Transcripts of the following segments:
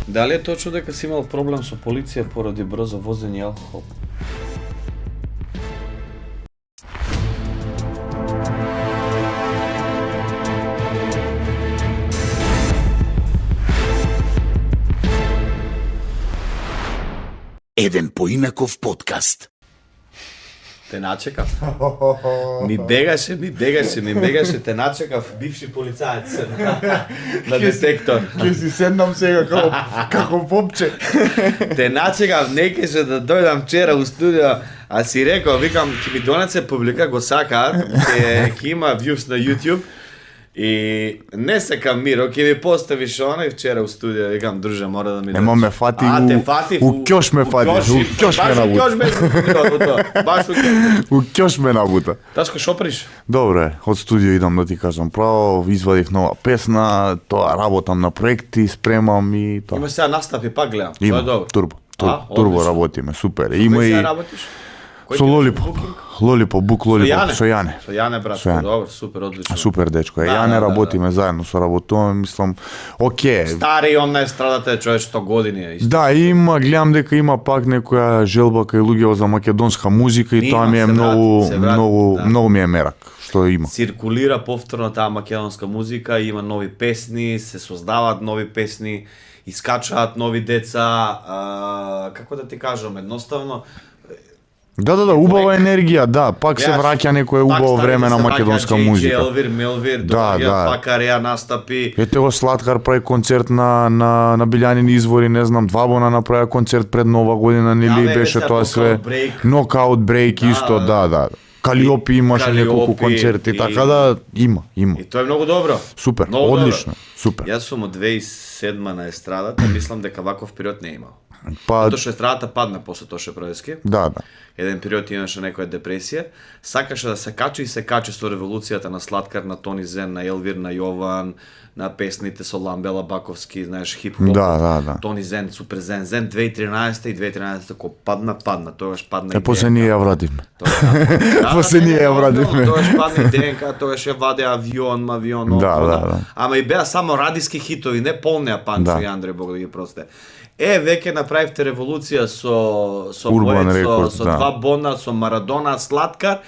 Дали е точно дека си имал проблем со полиција поради брзо возење и алкохол? Еден поинаков подкаст. Те начекав. Ми бегаше, те начекав, бивши полицаец на детектор. Ќе си седнам сега како попче. Те начекав, не кеше да дојдам вчера у студио, а си рекол, викам, ќе ми донесе публика, го сакаат, ќе има views на YouTube. И не сакам Миро, ќе ми поставиш оној вчера у студио, викам, друже, мора да ми Нема ме фати у кјош ме фати, у кјош ме набута. Баш у кјош. У кјош ме набута. Ташко, шо приш? Добре, од студио идам да ти кажам право, извадив нова песна, тоа работам на проекти, спремам и тоа. Има сега настапи, пак гледам. Има, Тоа е добро. турбо работиме, супер. Има Кој и сега работиш? со Лолипо, Бук Лолипо, со Јане. Со Јане, брат, Со Јане. добро, супер, одлично. Супер дечко. Да, Јане да, работиме заедно, соработуваме, мислам, окей. Стари он на естрадата е човек 100 години е исто. Да, има, гледам дека има пак некоја желба кај луѓето за македонска музика и тоа ми е многу ми е мерак што има. Циркулира повторно таа македонска музика, има нови песни, се создаваат нови песни, искачаат нови деца, како да ти кажам, едноставно Да, убава енергија, да, пак се враќа некое убаво време на македонска музика. Елвир, Мелвир, пак Ареја настапи. Ете го Слаткар прави концерт на Билјанини извори, не знам, Двабона направи концерт пред Нова година, нели беше тоа све. Нокаут брейк исто, да. Калиопи имаше неколку концерти, така да има. И тоа е многу добро. Супер, много одлично, добро. супер. Јас сум од 2007 на естрадата, мислам дека ваков период не имал. Па, Затоа што естрадата падна после Тоше Проески. да. Еден период имаше некоја депресија, сакаше да се качи со револуцијата на Слаткар, на Тони Зен, на Елвир, на Јован, на песните со Ламбела Баковски, знаеш, хип-хоп. Да. Тони Зен, Супер Зен, 2013 и 2013 кога падна, тогаш падна и После ние ја вративме. После ние ја вративме. Тогаш падна и ДНК, тогаш ја ваде авион. Да. Ама и беа само радиски хитови, не полнеа Панчо и Андреј, Бог да ги просте. Веќе направивте револуција со Urban Боец, Records, со да. Два Бона, со Марадона, Слаткар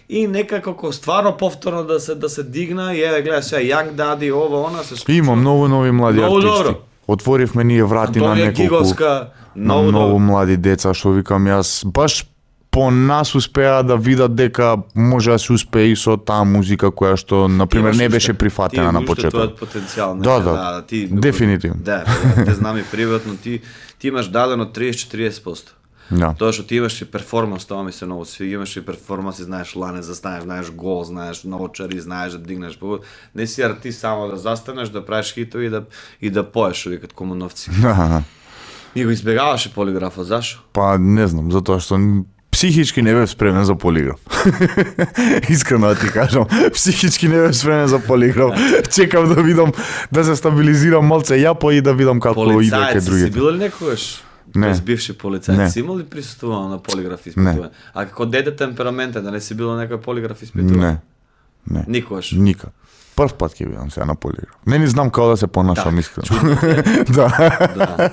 и некако стварно повторно да се дигна и гледа сега Young Daddy, ова, она се Има многу нови млади Многу артисти. добро. Отворивме ние врати на Антонија неколку Гиговска, на многу многу добро. млади деца, што викам јас, баш по нас успеа да видат дека може да се успее и со таа музика која што на пример не беше прифатена на почеток. Твојот потенцијал, Да, ти дефинитивно. Да, те знам и приватно, ти имаш дадено 30-40%. Да. Тоа што ти имаш и перформанс, тоа ми се многу свиѓа, имаш и перформанс, и знаеш ланец, знаеш гол, знаеш наочари, знаеш да дигнеш погод. Не си артист само да застанеш, да правиш хитови и да поеш, викат комуновци. Да. И го избегаваше полиграфот, зашо? Па не знам, затоа што психички не бев спремен за полиграф. Искрено да ти кажам, психички не бев спремен за полиграф. Чекам да видам, да се стабилизирам малце јапо и да видам како иде кај Полицаец си другите. бил ли некогаш? Не. Тоест бивши полицаец, Не. си имал ли присуствувано на полиграф испитување? А како дете темпераментен, да не си било некој полиграф испитување? Не. Никогаш. Никад. Прв пат ќе видам сега на полиграф. Не ни знам како да се понашам искрено. Да.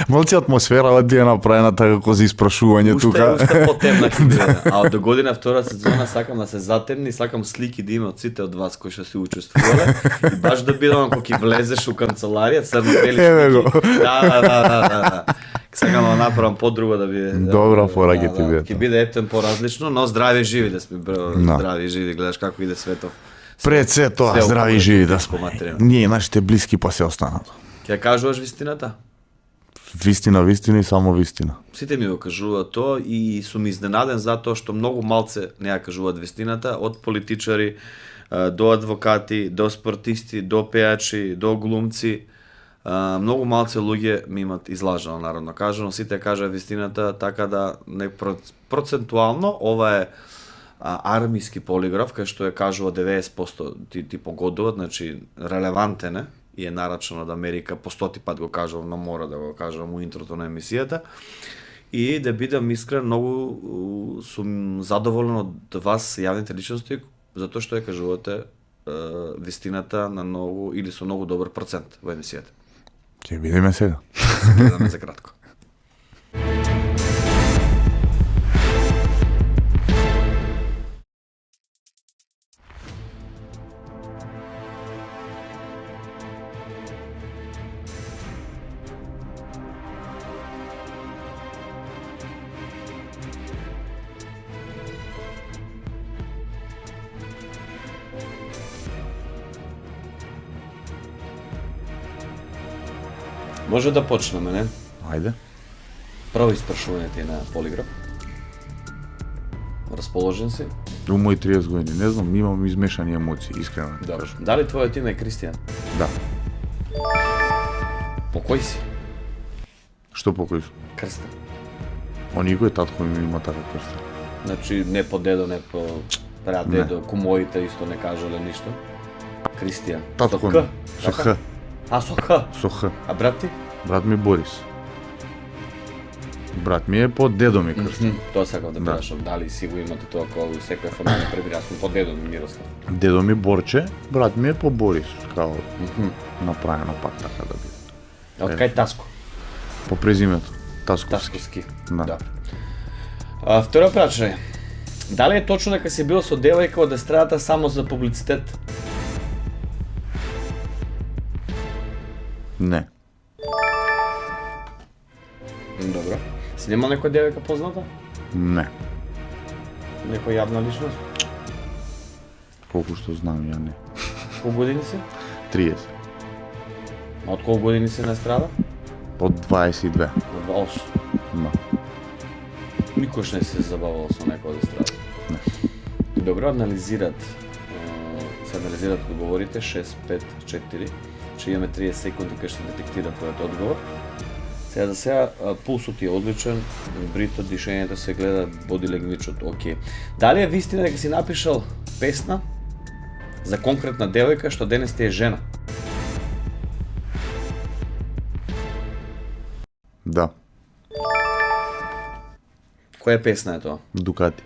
Малци атмосфера да е направена така како за испрашување тука. Уште потемна ќе биде. А од до година втора сезона сакам да се затемни, сакам слики да има од сите од вас кои што се учествувале и баш да бидам кога ќе влезеш у канцеларија, црно-бели слики. Да. Сакам да направам подруго да биде. Добра фора ќе ти биде. Ќе биде ептен поразлично, но здрави и живи да сме здрави и живи, гледаш како иде светот. Пред се тоа, Се здрави и живи да сме. материјално. Ние, нашите блиски па се останат. Ќе кажуваш вистината? Вистина и само вистина. Сите ми го кажуваат тоа и сум изненаден затоа што многу малце не ја кажуваат вистината, од политичари до адвокати, до спортисти, до пејачи, до глумци. Многу малце луѓе ми имат излажано, народно кажано, сите кажа вистината, така да не процентуално ова е армиски полиграф, кај што е кажува 90% ти погодуваат, значи релевантен е и е нарачен од Америка, по 100 пат го кажувам, но мора да го кажувам у интрото на емисијата. И да бидам искрен, многу сум задоволен од вас, јавните личности, затоа што ја кажувате вистината на многу или со многу добар процент во емисијата. Ќе видиме сега. Се гледаме за кратко. Може да почнеме, не? Ајде. Прво испрашување ти на полиграф. Расположен си? У мои 30 години, не знам, имам измешани емоции, искрено. да ти Добро. кажам. Дали твојот име е Кристијан? Да. По кој си? Што по кој сум? Крстен. О, никој татко ми има така крстен. Значи, не по дедо, не по прадедо, кумоите исто не кажале ништо. Кристијан. Татко Со ми. К? Со Така? Х. А, со Х. Со Х. А брат ти? Брат ми Борис. Брат ми е по дедо ми крстен. Тоа сакав да Да. прашам, дали си го имате тоа кога у секоја фамилија пребира, јас сум по дедо ми Мирослав. Дедо ми Борче, брат ми е по Борис, као направено пак така да биде. А од кај Таско? По презимето. Тасковски. Тасковски. Да. Второ прашање. Дали е точно дека си бил со девојка од естрадата само за публицитет? Не. Добро. Си нема некоја девојка позната? Не. Некоја јавна личност? Колку што знам, ја не. Колку години си? 30. А од колку години си на естрада? Од 22. На 28. Да. Никош не се забавал со некој од естрада? Не. Добро, се анализират одговорите 6, 5, 4. Че имаме 30 секунди кај што детектира твојот одговор. Сега за сега пулсот ти е одличен, бритот, дишењето се гледа, боди легничот, окей. Дали е вистина дека си напишал песна за конкретна девојка што денес ти е жена? Да. Која песна е тоа? Дукати.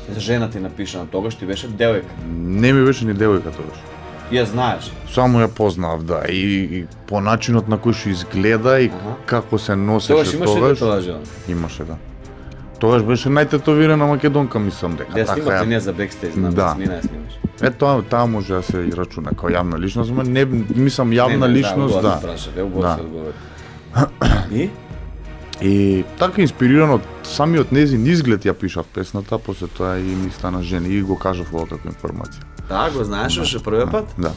За жена ти напишана, тогаш ти беше девојка. Не ми беше ни девојка тогаш. Ја знаеш. Само ја познав, да, и по начинот на кој што изгледа и како се носеше Тогаш имаше ли тоа жена? Имаше, да. Тогаш беше најтетовирана македонка, мислам дека. Ја снимате ја- не за бекстејдж, знам, Да. мина ја снимаш. Таа може да се и рачуна како јавна личност, но не мислам јавна личност, да. Да. И? И така инспириран од самиот незин изглед ја пишав песната, после тоа и ми стана жена и го кажав ова како информација. Да, го знаеш уште првиот пат? Да.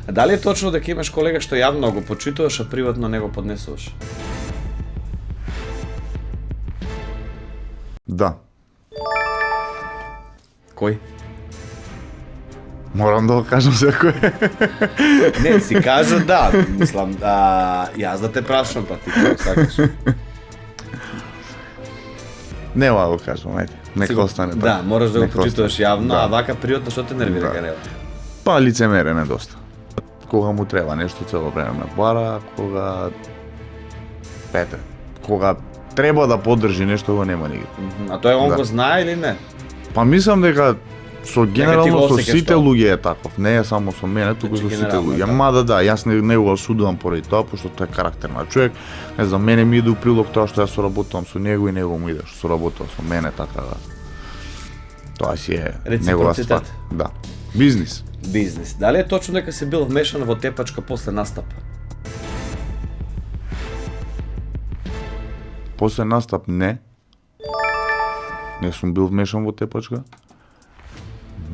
А дали е точно дека имаш колега што јавно го почитуваш, а приватно не го поднесуваш? Да. Кој? Морам да го кажам секој. Не, си кажа да, мислам, јас да те прашам, па ти како сакаш. Нема да го кажам, ајде. Нека остане така. Да, мораш да го Нека почитуваш остане. јавно, Да. а вака пријатно што те нервира Да. карева? Па лицемерен е доста. Кога му треба нешто цело време ме бара, кога кога треба да поддржи нешто го нема нигде. А тој он Да. го знае или не? Па мислам дека со генерално го со осеќаш сите тоа. луѓе е таков, не е само со мене, туку Значи, со сите генерално е луѓе. така. Мада да, јас не го осудувам поради тоа, пошто тој е карактер на човек. Не знам, мене ми иде у прилог тоа што јас соработувам со него и него му иде што соработува со мене, така да. Тоа си е негова ствар. Реципроцитет. Да. Бизнис. Бизнис. Дали е точно дека си бил вмешан во тепачка после настап? После настап не. Не сум бил вмешан во тепачка.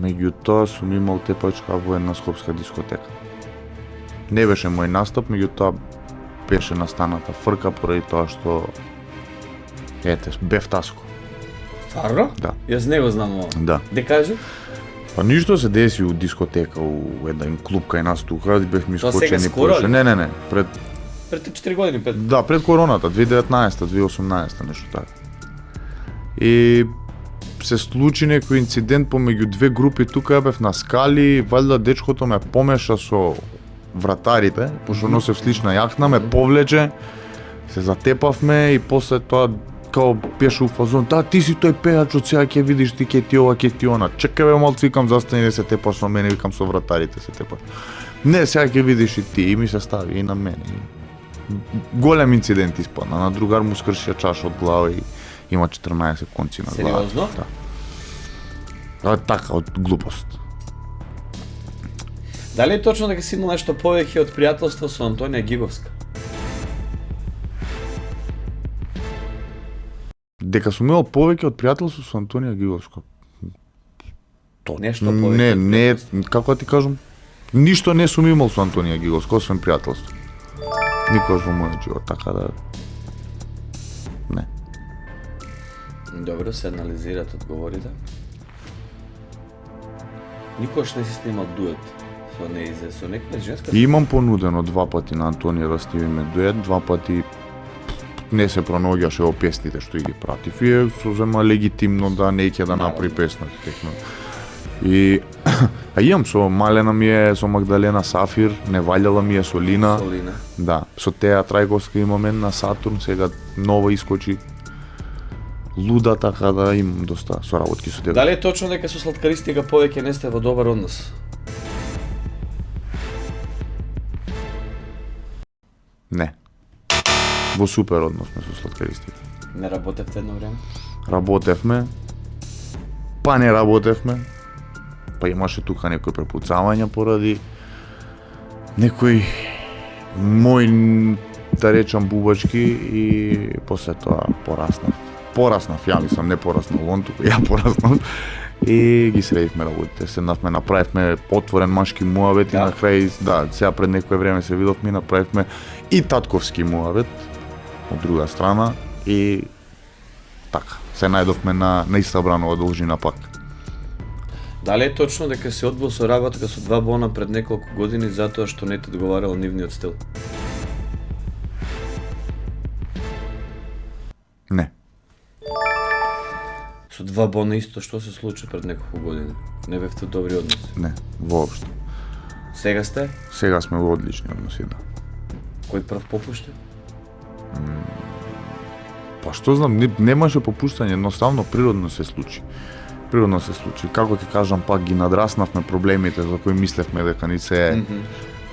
Меѓутоа сум имал тепачка во една скопска дискотека. Не беше мој настап, меѓутоа беше настаната фрка поради тоа што бев Таско. Стварно? Да. Јас не го знам ова. Да. Де кажи? Па ништо се деси у дискотека, у еден клуб кај нас тука, бевме Тоа сега искочени скоро ли? Не, пред Пред 4 години, 5. Да, пред короната, 2019, 2018, нешто така. И се случи некој инцидент помеѓу две групи тука, бев на скали, валјда дечкото ме помеша со вратарите, пошто носев слична јакна, ме повлече, се затепавме и после тоа као беше у фазон, да, ти си тој пејач, од сега ќе видиш, ти ќе ти ова, ќе ти она. Чекај бе малце, викам, застани не се тепаш со мене, викам, со вратарите се тепаш. Не, сега ќе видиш и ти, и ми се стави и на мене. Голем инцидент испадна, на другар му скршија чаша од глава и има 14 конци на глава. Сериозно? Да. Така, од глупост. Дали е точно дека си имал нешто повеќе од пријателство со Антонија Гиговска? Дека сум имал повеќе од пријателство со Антонија Гиговска. Нешто повеќе? Не, како да ти кажам, ништо не сум имал со Антонија Гиговска, освен пријателство. Никогаш во мојот живот, така да... Не. Добро, се анализират одговорите. Никогаш не си снимал дует со неизе, со некоја женска? Имам понудено 2 пати на Антонија да снимиме дует, 2 пати не се пронаоѓаше во песните што ги пратив и е созема легитимно да не ќе да направи песна техно. И а имам со Малена ми е, со Магдалена Сафир, не валјала ми е со Лина. Солина. Да, со Теја Трајковска имаме на Сатурн, сега нова искочи. Луда, така да имам доста соработки со тебе. Дали е точно дека со сладкаристика повеќе не сте во добар однос? Не. Во супер однос сме со сладкаристика. Не работевте едно време? Работевме, па не работевме, па имаше тука некои препуцавања поради некој мој, да речам, бубачки и после тоа пораснав, ја мислам, не пораснал он, тука ја пораснав и ги средивме работите, седнавме, направивме отворен машки муавет и на крај, да, сега пред некое време се видовме и направивме и татковски муавет од друга страна и така, се најдовме на истабранова должина пак. Дали е точно дека се одбил со работа со 2 бона пред неколку години затоа што не те одговарал нивниот стил? Не. Со 2 бона исто што се случи пред неколку години? Не бевте добри односи? Не, воопшто. Сега сте? Сега сме во одлични односи, да. Кој прв попушти? Па што знам, немаше попуштање, едноставно природно се случи. Природно се случи. Како ти кажам, пак ги надраснавме проблемите за кои мислевме дека ни се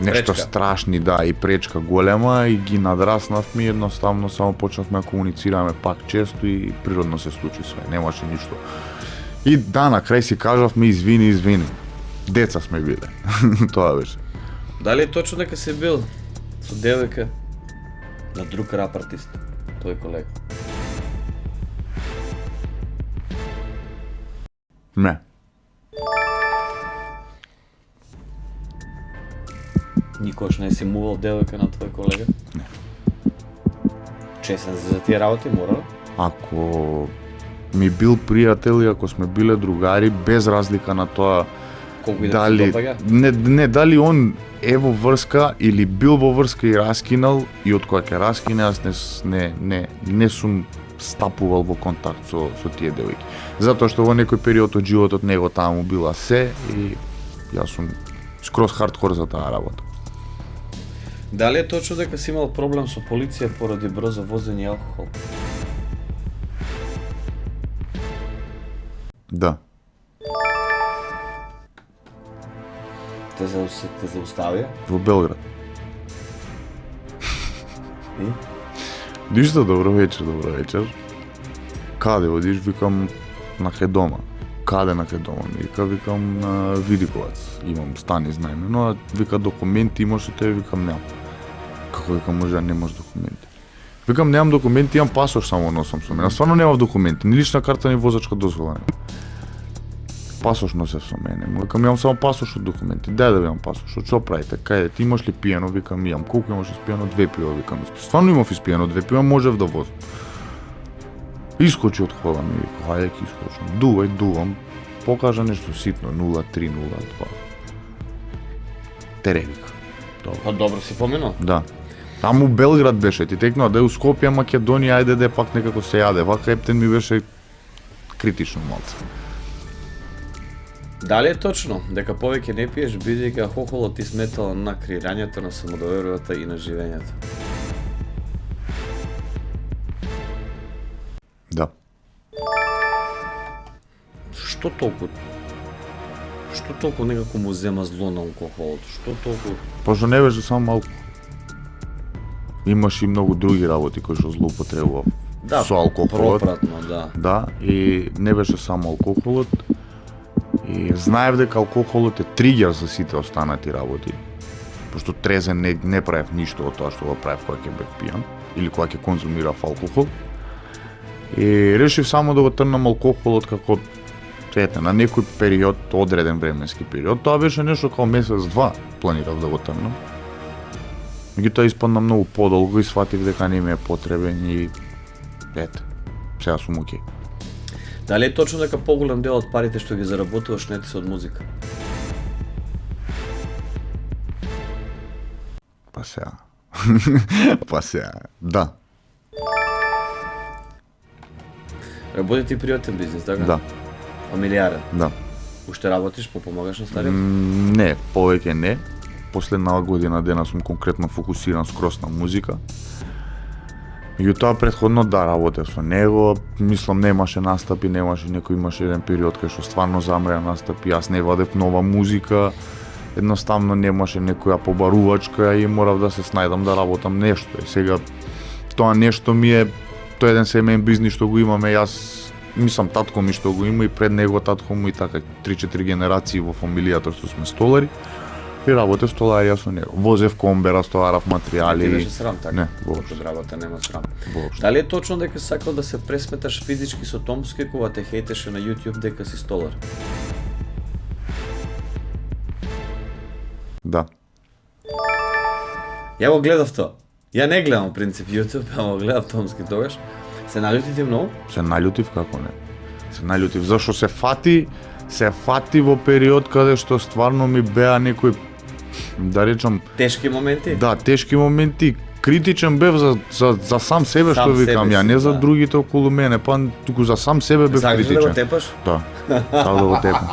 нешто Пречка. страшни, да, и пречка голема и ги надраснавме и едноставно само почнавме да комуницираме пак често и природно се случи све, немаше ништо. И да, на крај си кажавме извини. Деца сме биле. Тоа беше. Дали е точно дека си бил со девојка на друг рап артист, тој колега? Не. Никош не си мувал девојка на твој колега? Не. Чесен за тие работи морал? Ако ми бил пријател и ако сме биле другари, без разлика на тоа Колку и да се дали допаѓа? не дали он е во врска или бил во врска и раскинал и од кога ќе раскине аз не сум стапувал во контакт со тие девојки. Затоа што во некој период од животот него таму била се и јас сум скроз хардкор за таа работа. Дали е точно дека си имал проблем со полиција поради брзо возење и алкохол? Да. Те зауставија? Во Белград. И? Ништо, добро вечер. Каде одиш? Викам накај дома. Каде накај дома? Викам на Видиковац. Имам стан изнајмено, а вика документи имаш со тебе, викам немам. Како викам може да немаш документи? Викам немам документи, имам пасош само носам со мене. Стварно немам документи, ни лична карта, ни возачка дозвола. Пасош носев со мене. Му викам имам само пасош од документи. Дај да имам пасош. Што правите? Каде ти имаш ли пиено? Викам имам. Колку имаш испиено? 2 пиво, викам. Стварно имав испиено 2 пиво, можев да возам. Искочи од кола ми, вика, хајде ќе искочам. Дувам. Покажа нешто ситно, 0,3, 0,2. Тере, вика. Па добро си поминал. Да. Таму Белград беше, ти текнува да е у Скопје, Македонија, ајде пак некако се јаде. Вака Ептен ми беше критично малце. Дали е точно дека повеќе не пиеш бидејќи алкохолот ти сметал на креирањето, на самодовербата и на живењето? Што толку некако му зема зло на алкохолот? Што толку? Пошто не беше само алкохол. Имаш и многу други работи кои што злоупотребував со алкохолот. Пропратно, да. Да, и не беше само алкохолот. И знаев дека алкохолот е тригер за сите останати работи. Пошто трезен не правев ништо од тоа што го правев кога ќе бев пијан или кога ќе конзумирав алкохол. И решив само да го трнам алкохолот како на некој период, одреден временски период. Тоа беше нешто како месец-два планирав да го трнам. Меѓутоа испадна многу подолго и сватив дека не ми е потребен и сега сум окей. Дали е точно дека поголем дел од парите што ги заработуваш не ти се од музика? Па сега. Да. Работи ти пријатен бизнис, така? Да. Фамилиарен? Да. Уште работиш, помагаш на стариот? Не, повеќе не. Последнава година дена сум конкретно фокусиран скроз на музика. Меѓутоа претходно да работев со него, мислам немаше настапи, имаше еден период кај што стварно замреа настапи, јас не вадев нова музика, едноставно немаше некоја побарувачка и морав да се снајдам да работам нешто. И сега тоа нешто ми е, тоа е еден семеен бизнис што го имаме, јас мислам татко ми што го има и пред него татко му и така 3-4 генерации во фамилијата што сме столари. И работев столарија со него. Возев комбера, стоварав материјали. Не ти беше срам така? Не, воопшто. Од работа нема срам. Воопшто. Дали е точно дека сакал да се пресметаш физички со Томски кога те хейтеше на YouTube дека си столар? Да. Ја го гледав тоа. Ја не гледам во принцип YouTube, ама го гледав Томски тогаш. Се наљути ти многу? Се наљутив, како не. Се наљутив, зашто се фати во период каде што стварно ми беа некои, да речам... Тешки моменти? Да, тешки моменти. Критичен бев за сам себе, Сам што викам себе ја, си, не за да. другите околу мене, па туку за сам себе бев Сакаш критичен. да го тепаш? Да, сакам да го тепам.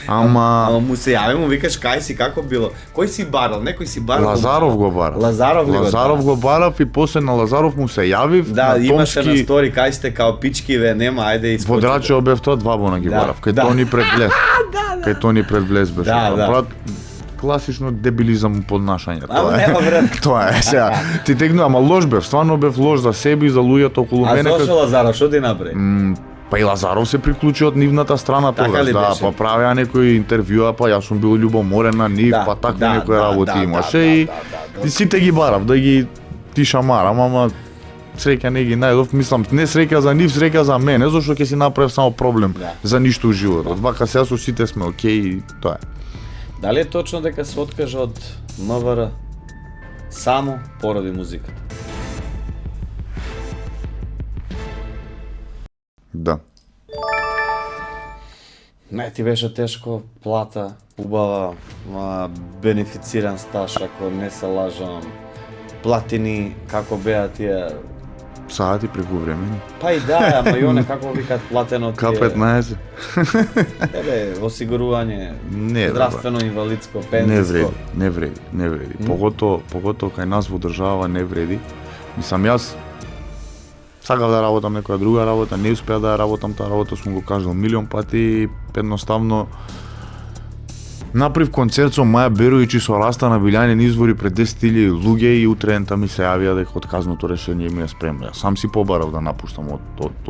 Ама му се јави, му викаш кај си, како било? Кој си барал? Некој си барал? Лазаров го бара. Лазаров го барав и после на Лазаров му се јавив. Да, на имаше на Томски, стори, кај сте као пичкиве, нема, ајде искочи. Во Драчево бев тоа 2 бона ги Да, барав, кај да. Тони пред влез. Кај Тони пред влез беше. Да, да. Брат, класично дебилизам поднашање. Ама нема време. Тоа е сега. Ти тегну, ама лош бев, стварно бев лош за себе и за луѓето околу А мене. зошто Лазаров, што ти направи? Па и Лазаров се приклучи од нивната страна Така тогаш, ли да, беше? па правеа некои интервјуа, па јас сум бил љубоморен на нив, Да, па такви да, некои да, работи да, имаше да, и да, и сите ги барав, да ги ти шамарам, ама среќа не ги најдов, мислам, не среќа за нив, среќа за мене, зашто ќе си направев само проблем Да. за ништо во животот. Вака сега со сите сме окей и тоа е. Дали е точно дека се откажа од МВР само поради музиката? Да. Не, ти беше тешко, плата, убава, бенефициран стаж, ако не се лажам, платини, како беа тие... Сати преку времени. Па и да, ама и оне како викаат платено тие... К15. Осигурување, Не, бе, здравствено, инвалидско, Не пензиско. вреди. Поготоа кај нас во држава не вреди. Мислам, јас сакав да работам некоја друга работа, не успеа да ја работам таа работа, сум го кажал милион пати и едноставно направив концерт со Маја Беровиќ и со Раста на Билјанин извори пред 10.000 луѓе и утреента ми се јавија дека отказното решение ми е спремно. Јас сам си побарав да напуштам од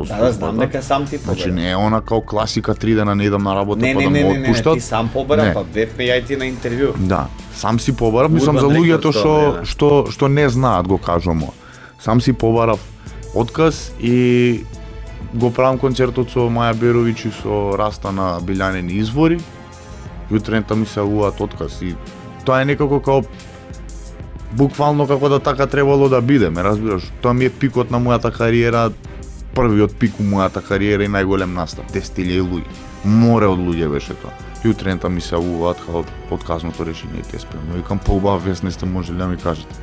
Да, знам дека сам ти побара. Значи не е она као класика 3 дена не идам на работа Не, па не, да не, ме не, отпуштат. ти сам побара, Не. па бевме ја и ти на интервју. Да, сам си побарав, мислам за Урбан луѓето Рекордс тоа време. што не знаат го кажам. Сам си побарав отказ и го правам концертот со Маја Беровиќ и со Раста на Билјанин извори. И утрената ми се јавуваат отказ и тоа е некако као буквално како да така требало да биде, ме разбираш? Тоа ми е пикот на мојата кариера, првиот пик у мојата кариера и најголем настап, 10.000 луѓе. Море од луѓе беше тоа. И утрената ми се јавуваат као отказното решение ќе спремно. Викам поубав вест не сте можеле да ми кажете.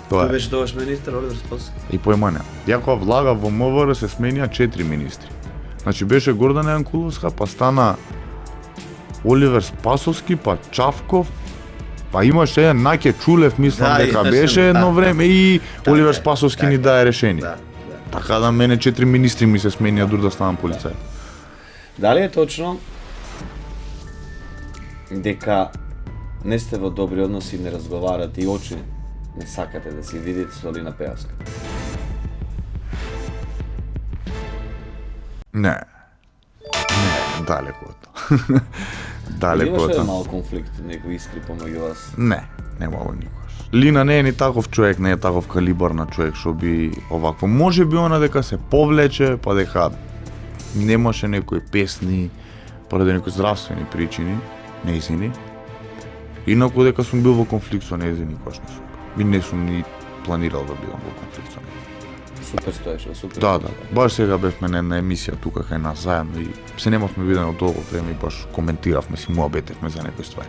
Тоа Кој е. беше тогаш министер, Оливер Спасовски? И појма не. Ја кога влага во МВР се сменија 4 министри. Значи беше Гордана Јанкуловска, па стана Оливер Спасовски, па Чавков, па имаше еден Наке Чулев, мислам Да, дека имаше, беше да. едно време и Оливер Така е, Спасовски така ни е. дае решение. Да, да. Така да мене 4 министри ми се сменија дур да станам полицај. Дали е точно дека не сте во добри односи, не разговарате и очи не сакате да се видите со Лина Пејавска? Не, далеко од тоа. Далеко од Имаше тоа. мал конфликт, некои искри помеѓу вас? Не мало никош. Лина не е ни таков човек, не е таков калибар на човек што би овакво. Може би она дека се повлече, па дека немаше некои песни поради некои здравствени причини, неизини. Инаку дека сум бил во конфликт со нејзини никош не сум. И не сум ни планирал да бидам во конфликт со нејзини. Супер стоеше, супер. Да, баш сега бевме на една емисија тука кај нас заедно и се немавме видено долго време и баш коментиравме си, муабетевме за некои ствари.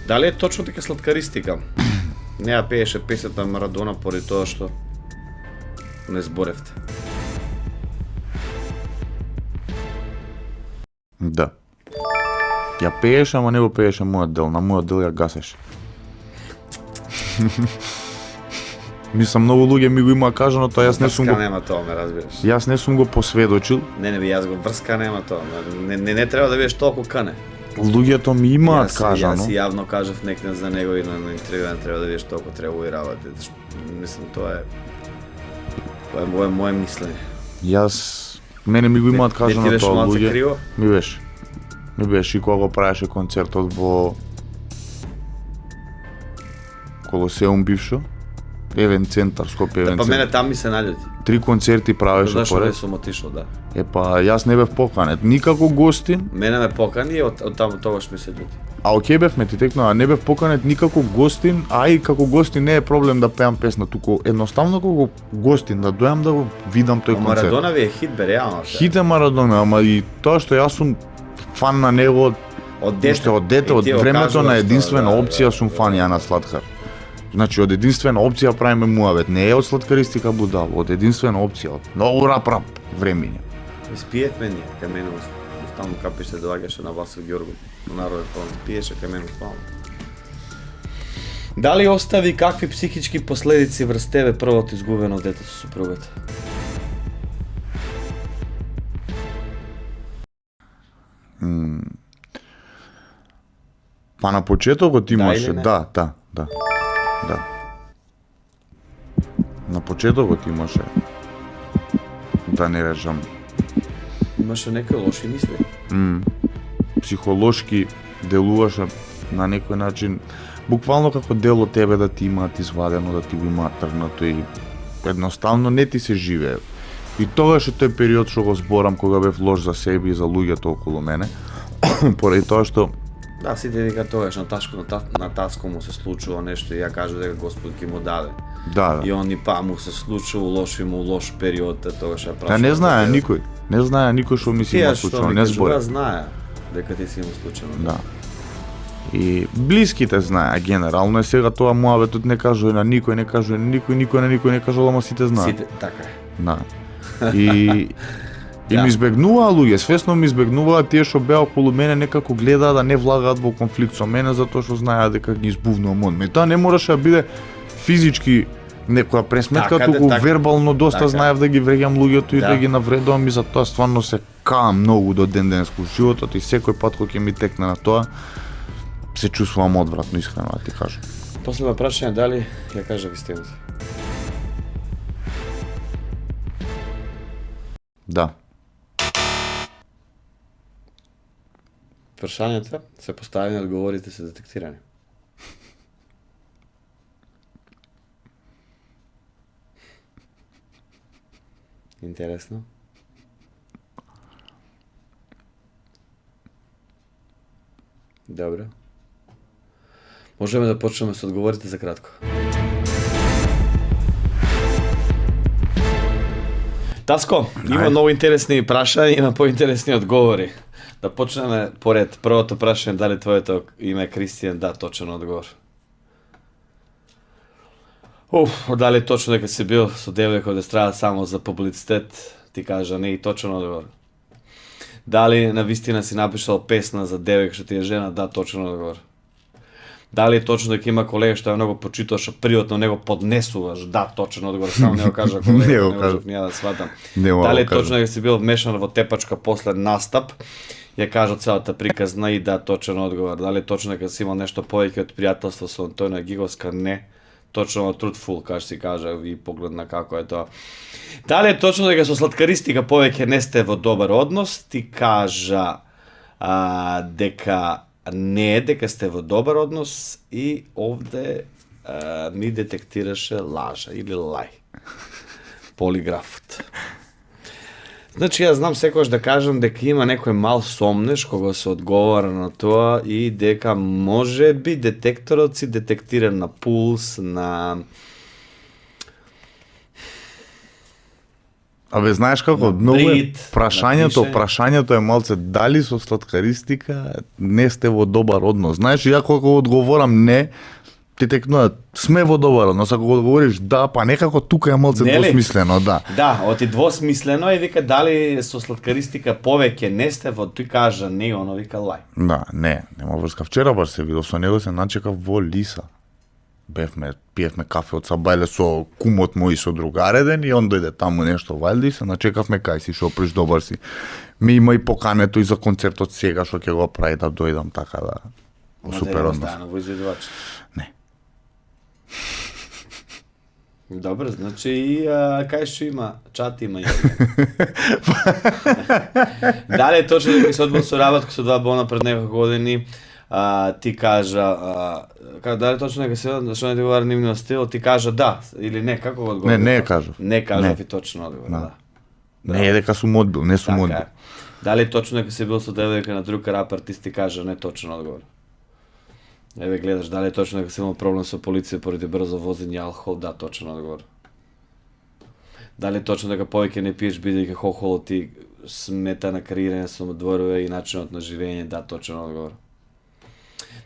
Дали е точно дека сладкаристика? Не ја пееше песната Марадона поради тоа што не зборевте. Да. Ја пееше, ама не го пееше мојот дел, на мојот дел ја гасеше. Мислам, многу луѓе ми го има кажано, тоа јас не сум Врска го... нема тоа, ме разбираш. Јас не сум го посведочил. Не, јас го врска нема тоа. Не треба да бидеш толку кане. Луѓето ми имаат Јас кажано. јавно кажав некој за него и на интервју не треба да бидеш толку треба и работи. Мислам, тоа е моје мислење. Јас... Мене ми го имаат кажано Не ти тоа малце луѓе. криво? Ми беше и кога го правеше концертот во Колосеум бившо, Евен центар, Скопје Евен Па мене центар. там ми се наљути. 3 концерти правеше Зашто не поред. сум отишол, да. Јас не бев поканет никако гостин, Мене ме покани и од таму тогаш ми се љути. а окей бевме ти текнува, не бев поканет никако гостин, а и како гостин не е проблем да пеам песна, туку едноставно како гостин да дојам да го видам тој концерт. Марадона ви е хит бе, реално. Хит е Марадона, ама и тоа што јас сум фан на него Од дете. уште од дете, И од ти го времето кажуваш на тоа, единствена да, опција да, сум да, фан да. ја на Сладкар. Значи од единствена опција правиме муавет, не е од сладкаристика будал, од единствена опција, од многу рап времиња. Спиевме ние, кај мене стално капише доаѓаше на Васо Ѓоргов, народен тон, спиеше кај мене стално. Дали остави какви психички последици врз тебе првото изгубено дете со супругата? Па на почетокот имаше, или не? да. На почетокот имаше, да не речам, Имаше некои лоши мисли. психолошки делуваше на некој начин, буквално како дел од тебе да ти имаат извадено, да ти го имаат тргнато и едноставно не ти се живее. И тогаш е тој период што го зборам кога бев лош за себе и за луѓето околу мене, поради тоа што Да, сите дека тогаш на Таско му се случува нешто и ја кажа дека Господ ќе му даде. да. И он и па му се случува лош период, тогаш ја праша. Да не знае никој. Не знае никој што ми се има случено, не збори. Знае дека ти си има случено. Да. И блиските знае, генерално е сега тоа муабетот не кажува на никој, не кажува на никој не кажува, ама сите знаат. Сите, така е. Да. И ми избегнуваа луѓе, свесно ми избегнуваа тие што беа околу мене, некако глеdaa да не влагаат во конфликт со мене затоа што знаеа дека ги избувнувам од мене. Тоа не мораше да биде физички некоја пресметка, Така, туку така. вербално доста Така. знаев да ги вреѓам луѓето и Да. да ги навредувам и затоа стварно се каам многу до ден денес во животот и секој пат кога ќе ми текне на тоа се чувствувам одвратно, искрено да ти кажам. Последно прашање, дали ја кажа вистината? Да. Прашањата се поставени, одговорите се детектирани. Интересно. Добро. Можеме да почнеме со одговорите за кратко. Таско, има многу интересни прашања, има поинтересни одговори. Да почнеме поред. Првото прашање, дали твоето име е Кристијан? Да, точен одговор. Дали е точно дека си бил со девојка од естрада само за публицитет? Ти кажа не и точен одговор. Дали на вистина си напишал песна за девојка што ти е жена? Да, точен одговор. Дали е точно дека има колега што е многу почитуваш, а приватно него поднесуваш? Да, точен одговор, само не го кажа колега, Не го не кажа. можев ни ја да сватам. Не мога Дали е да кажам. точно дека си бил вмешан во тепачка после настап? Ја кажа целата приказна и да, точен одговор. Дали е точно дека си имал нешто повеќе од пријателство со Антонија Гиговска? Не. Точно truthful, кај си кажа и погледна како е тоа. Дали е точно дека со сладкаристика повеќе не сте во добар однос? Ти кажа дека не е, дека сте во добар однос и овде ми детектираше лажа или лај. Полиграфот. Значи, јас знам секогаш да кажам дека има некој мал сомнеш кога се одговара на тоа и дека може би детекторот си детектира на пулс, на... Абе, знаеш како, На многу е брит, напише. прашањето е малце дали со сладкаристика не сте во добар однос. Знаеш, ја кога одговорам не, ти текнува, сме во добар однос, ако го одговориш да, па некако тука е малце Нели? двосмислено, да. Да, оти двосмислено и вика дали со сладкаристика повеќе не сте во тој кажа не, оно вика лај. Да, нема врска. Вчера баш се видов со него, се начекав во Лиса. Пиевме кафе од Сабајле со кумот мој и со другар еден и он дојде таму нешто валјде и се начекавме кај си, шо приш добар си. Ми има и покането и за концертот сега што ќе го прави да дојдам така да во супер однос. Да, во изведувач. Не. Добро, значи и кај што има чат има и. Дали е точно дека се одбил со работа со два бона пред неколку години, ти кажа дали точно дека се што не ти говори нивниот стил, ти кажа да или не, како го одговори? Не кажав. Не кажав Не. и точно одговор, Да. да. Не е дека сум одбил, не сум одбил. Така е. Дали е точно дека си бил со девојка на друг рап артист, ти кажа не точен одговор? Еве гледаш, дали е точно дека си имал проблем со полиција поради брзо возење и алкохол? Да, точен одговор. Дали е точно дека повеќе не пиеш бидејќи алкохолот ти смета на креирање со дворове и начинот на живење? Да, точен одговор.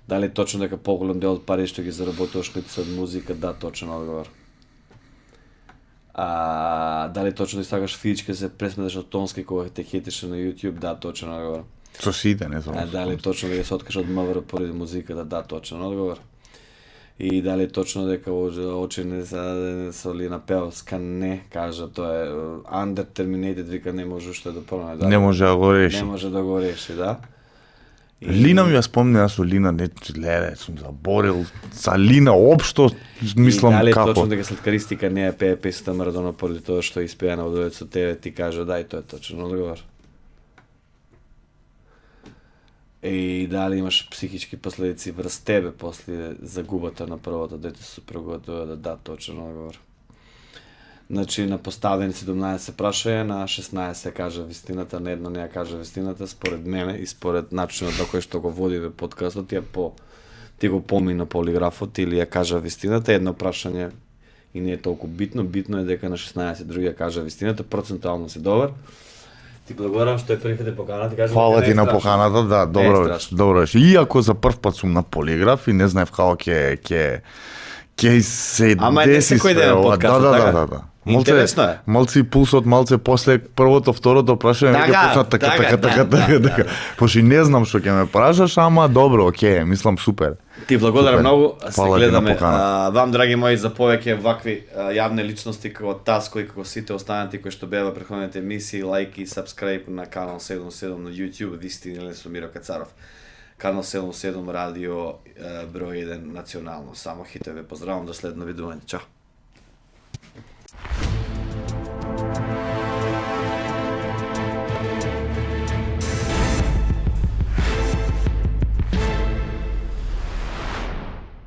Дали е точно дека поголем дел од пари што ги заработуваш нити со музика? Да, точен одговор. Дали е точно дека сакаш физички да се пресметаш од тонски кога те хетеше на YouTube? Да, точен одговор. Со сите, не само. Дали е точно дека се откажа од МВР поради музиката? Да, точен одговор. И дали е точно дека очи не со Лина Пеовска? Не, кажа, тоа е undeterminated, вика не може уште да промени. Да, Не може да го реши. Не може да го реши, да. Лина ми ја спомнила со Лина, не, леле, сум заборил. За Лина, општо, мислам дали е како. точно дека сладкаристика не е пее песната Марадона поради тоа што е испеана од овој со тебе, ти кажа да, и тоа е точен одговор. И дали имаш психички последици врз тебе после загубата на првото дете со супругот? Да, точен одговор. Значи, на поставени 17 прашања, на 16 кажа вистината, на едно не ја кажа вистината, според мене и според начинот на кој што го водиве подкастот, ти го помина полиграфот или ја кажа вистината, едно прашање и не е толку битно, битно е дека на 16 други ја кажа вистината, процентуално си добар. Ти благодарам што ја прифате поканата, кажам. Фала ти на поканата, да, добро беше, добро беше. Иако за прв пат сум на полиграф и не знаев како ќе се Ама не деси секој све ден ова. подкастот, така? Да. Интересно е. Малце и пулсот, малце после првото, второто прашање Така, веќе почна така. Пошто и не знам што ќе ме прашаш, ама добро, окей, мислам супер. Ти благодарам Супер. многу, се Фала ти на гледаме. поканата. Вам, драги мои, за повеќе вакви јавни личности како Таско и како сите останати кои што беа претходните емисии, лајк и сабскрајб на канал 77 на YouTube, вистини или со Миро Кацаров. Канал 77 радио број 1 национално. Само хитове. Поздравам, до следно видување. Чао.